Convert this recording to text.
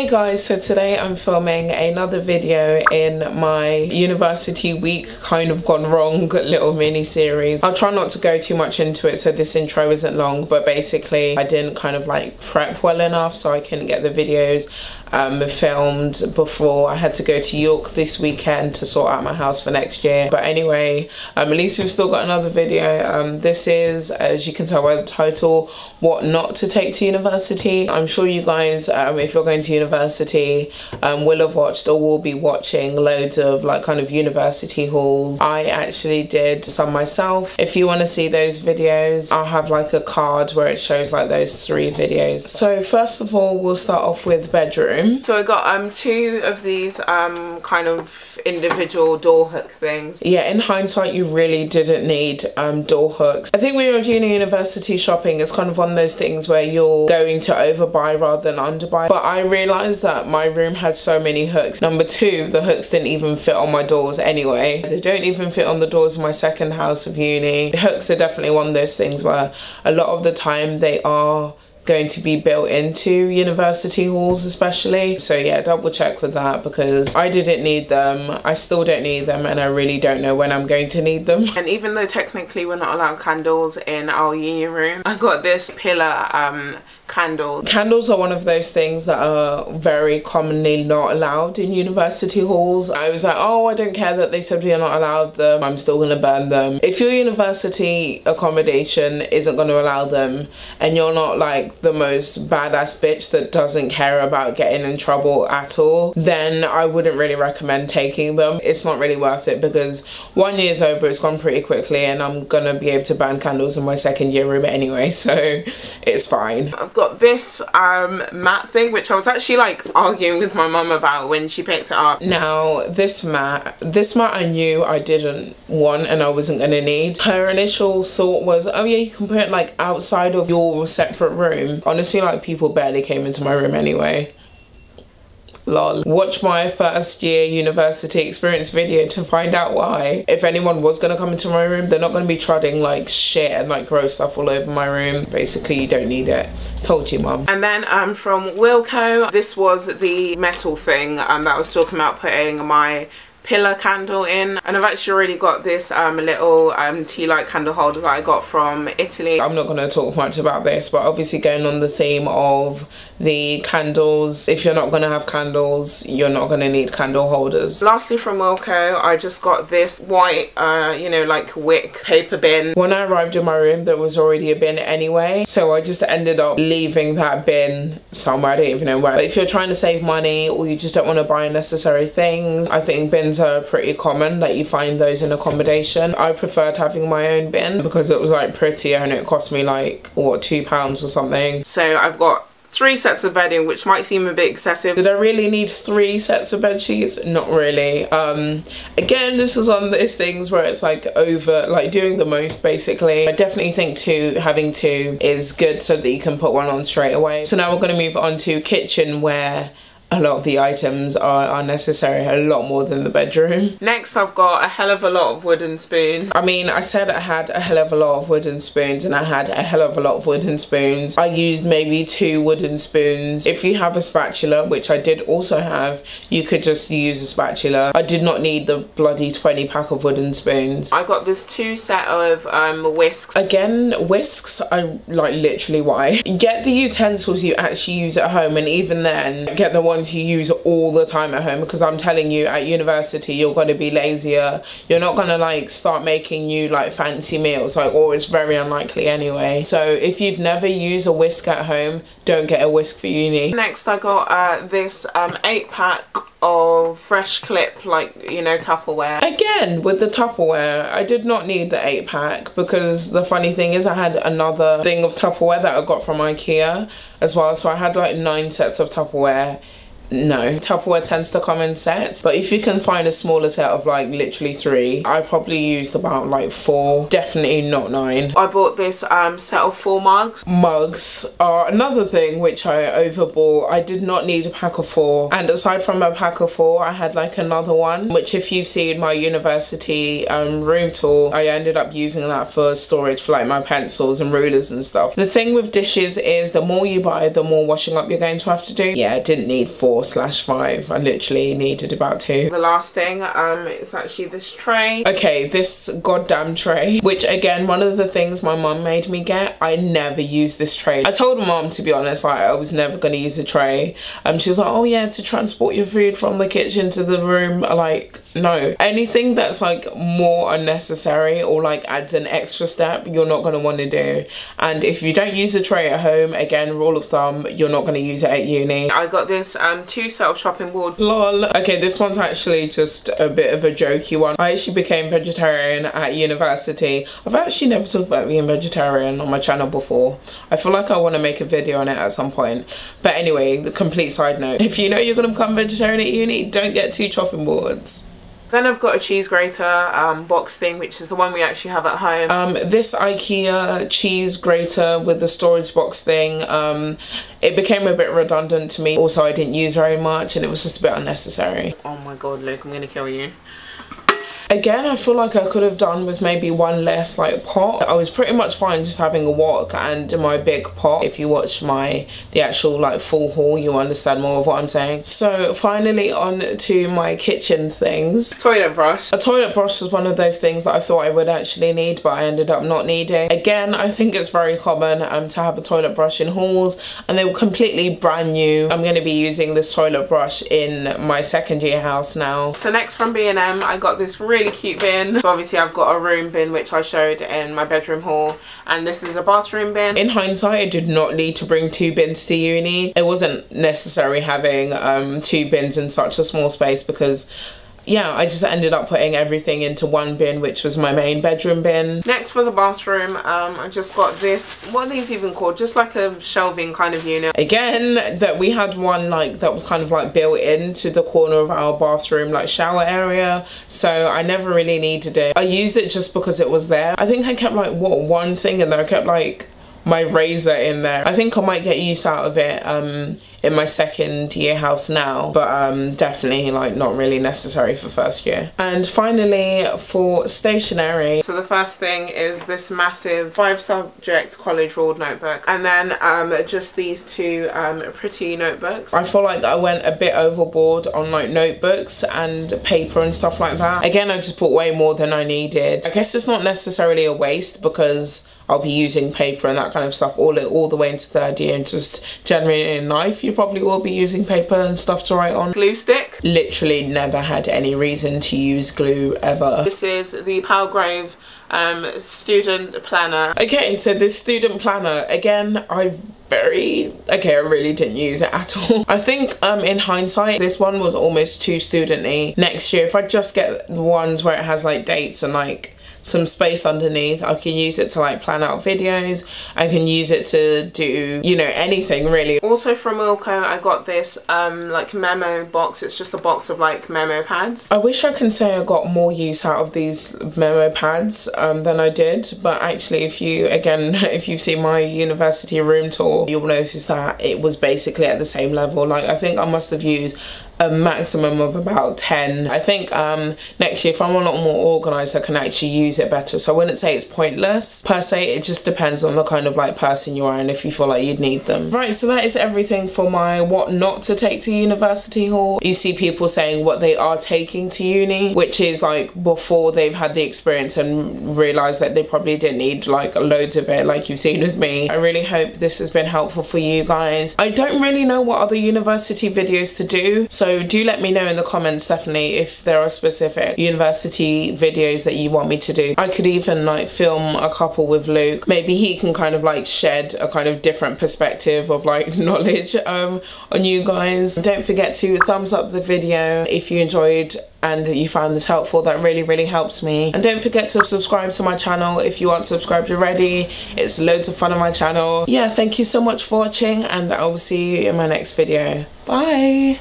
Hey guys, so today I'm filming another video in my university week kind of gone wrong little mini series. I'll try not to go too much into it so this intro isn't long, but basically I didn't kind of like prep well enough, so I couldn't get the videos filmed before I had to go to York this weekend to sort out my house for next year. But anyway, at least we've still got another video. This is, as you can tell by the title, what not to take to university. I'm sure you guys, if you're going to university, will have watched or will be watching loads of like kind of university hauls. I actually did some myself. If you want to see those videos, I'll have like a card where it shows like those 3 videos. So first of all, we'll start off with bedroom. So I got 2 of these kind of individual door hook things. Yeah, in hindsight, you really didn't need door hooks. I think when you're doing university shopping, it's kind of one of those things where you're going to overbuy rather than underbuy. But I realized that my room had so many hooks. Number 2, the hooks didn't even fit on my doors anyway. They don't even fit on the doors of my second house of uni. Hooks are definitely one of those things where a lot of the time they are going to be built into university halls especially. So yeah, double check with that because I didn't need them, I still don't need them, and I really don't know when I'm going to need them. And even though technically we're not allowed candles in our uni room, I got this pillar candle. Candles are one of those things that are very commonly not allowed in university halls. I was like, oh, I don't care that they said we are not allowed them, I'm still gonna burn them. If your university accommodation isn't gonna allow them and you're not like the most badass bitch that doesn't care about getting in trouble at all, then I wouldn't really recommend taking them. It's not really worth it because 1 year's over, it's gone pretty quickly, and I'm gonna be able to burn candles in my second year room anyway, so it's fine. I've got this mat thing, which I was actually like arguing with my mum about when she picked it up. Now this mat I knew I didn't want and I wasn't gonna need. Her initial thought was, oh yeah, you can put it like outside of your separate room. Honestly, like people barely came into my room anyway. Lol. Watch my first year university experience video to find out why. If anyone was gonna come into my room, they're not gonna be trotting like shit and like gross stuff all over my room. Basically, you don't need it. Told you, mum. And then from Wilko, this was the metal thing that I was talking about putting my pillar candle in, and I've actually already got this little tea light candle holder that I got from Italy. I'm not going to talk much about this, but obviously going on the theme of the candles, if you're not going to have candles, you're not going to need candle holders. Lastly, from Wilko, I just got this white you know, like wick paper bin. When I arrived in my room, there was already a bin anyway, so I just ended up leaving that bin somewhere, I don't even know where. But if you're trying to save money or you just don't want to buy unnecessary things, I think bins are pretty common, that you find those in accommodation. I preferred having my own bin because it was like prettier and it cost me like, what, £2 or something. So I've got 3 sets of bedding, which might seem a bit excessive. Did I really need 3 sets of bed sheets? Not really. Again, this is one of those things where it's like over, like doing the most basically. I definitely think having 2 is good so that you can put one on straight away. So now we're going to move on to kitchen, where a lot of the items are necessary, a lot more than the bedroom. Next, I've got a hell of a lot of wooden spoons. I mean, I said I had a hell of a lot of wooden spoons, and I had a hell of a lot of wooden spoons. I used maybe 2 wooden spoons. If you have a spatula, which I did also have, you could just use a spatula. I did not need the bloody 20 pack of wooden spoons. I got this 2 set of whisks. Again, whisks are like literally why. Get the utensils you actually use at home, and even then, get the ones you use all the time at home, because I'm telling you, at university you're going to be lazier. You're not going to like start making you like fancy meals, like, or it's very unlikely anyway. So if you've never used a whisk at home, don't get a whisk for uni. Next, I got this 8-pack of fresh clip, like, you know, Tupperware. Again, with the Tupperware, I did not need the 8-pack because the funny thing is I had another thing of Tupperware that I got from IKEA as well, so I had like 9 sets of Tupperware no. Tupperware tends to come in sets, but if you can find a smaller set of like literally 3, I probably used about like 4, definitely not 9. I bought this set of 4 mugs. Mugs are another thing which I overbought. I did not need a pack of 4, and aside from a pack of 4, I had like another one, which if you've seen my university room tour, I ended up using that for storage for like my pencils and rulers and stuff. The thing with dishes is the more you buy, the more washing up you're going to have to do. Yeah, I didn't need 4/5. I literally needed about 2. The last thing is actually this tray. Okay, this goddamn tray, which again, one of the things my mum made me get. I never use this tray. I told mum, to be honest, like I was never going to use a tray. She was like, oh yeah, to transport your food from the kitchen to the room. Like, no. Anything that's like more unnecessary or like adds an extra step, you're not going to want to do. And if you don't use a tray at home, again, rule of thumb, you're not going to use it at uni. I got this 2 set of chopping boards. Lol. Okay, this one's actually just a bit of a jokey one. I actually became vegetarian at university. I've actually never talked about being vegetarian on my channel before. I feel like I want to make a video on it at some point. But anyway, the complete side note, if you know you're going to become vegetarian at uni, don't get 2 chopping boards. Then I've got a cheese grater box thing, which is the one we actually have at home. This IKEA cheese grater with the storage box thing, it became a bit redundant to me. Also, I didn't use very much and it was just a bit unnecessary. Oh my god, Luke, I'm gonna kill you. Again, I feel like I could have done with maybe 1 less like pot. I was pretty much fine just having a wok and my big pot. If you watch the actual like full haul, you understand more of what I'm saying. So finally on to my kitchen things. Toilet brush. A toilet brush was one of those things that I thought I would actually need, but I ended up not needing. Again, I think it's very common to have a toilet brush in hauls, and they were completely brand new. I'm going to be using this toilet brush in my 2nd year house now. So next from B&M, I got this really cute bin. So obviously I've got a room bin which I showed in my bedroom haul, and this is a bathroom bin. In hindsight, I did not need to bring 2 bins to uni. It wasn't necessary having 2 bins in such a small space because yeah, I just ended up putting everything into 1 bin, which was my main bedroom bin. Next for the bathroom, I just got this, what are these even called? Just like a shelving kind of unit. Again, that we had one like that was kind of like built into the corner of our bathroom like shower area, so I never really needed it. I used it just because it was there. I think I kept like one thing in there. I kept like my razor in there. I think I might get use out of it in my 2nd year house now, but definitely like not really necessary for 1st year. And finally for stationery, so the first thing is this massive 5-subject college ruled notebook, and then just these 2 pretty notebooks. I feel like I went a bit overboard on like notebooks and paper and stuff like that. Again, I just bought way more than I needed. I guess it's not necessarily a waste because I'll be using paper and that kind of stuff all the way into 3rd year, and just generally in life you probably will be using paper and stuff to write on. Glue stick. Literally never had any reason to use glue ever. This is the Palgrave student planner. Okay, so this student planner, again, I really didn't use it at all. I think in hindsight, this one was almost too student-y. Next year, if I just get the ones where it has like dates and like some space underneath, I can use it to like plan out videos. I can use it to do, you know, anything really. Also from Wilco, I got this like memo box. It's just a box of like memo pads. I wish I can say I got more use out of these memo pads than I did, but actually if you've seen my university room tour, you'll notice that it was basically at the same level. Like I think I must have used a maximum of about 10. I think next year if I'm a lot more organised, I can actually use it better. So I wouldn't say it's pointless per se, it just depends on the kind of like person you are and if you feel like you'd need them. Right, so that is everything for my what not to take to university haul. You see people saying what they are taking to uni, which is like before they've had the experience and realised that they probably didn't need like loads of it like you've seen with me. I really hope this has been helpful for you guys. I don't really know what other university videos to do, so do let me know in the comments definitely if there are specific university videos that you want me to do. I could even like film a couple with Luke. Maybe he can kind of like shed a kind of different perspective of like knowledge on you guys. Don't forget to thumbs up the video if you enjoyed and you found this helpful. That really helps me. And don't forget to subscribe to my channel if you aren't subscribed already. It's loads of fun on my channel. Yeah, thank you so much for watching and I will see you in my next video. Bye.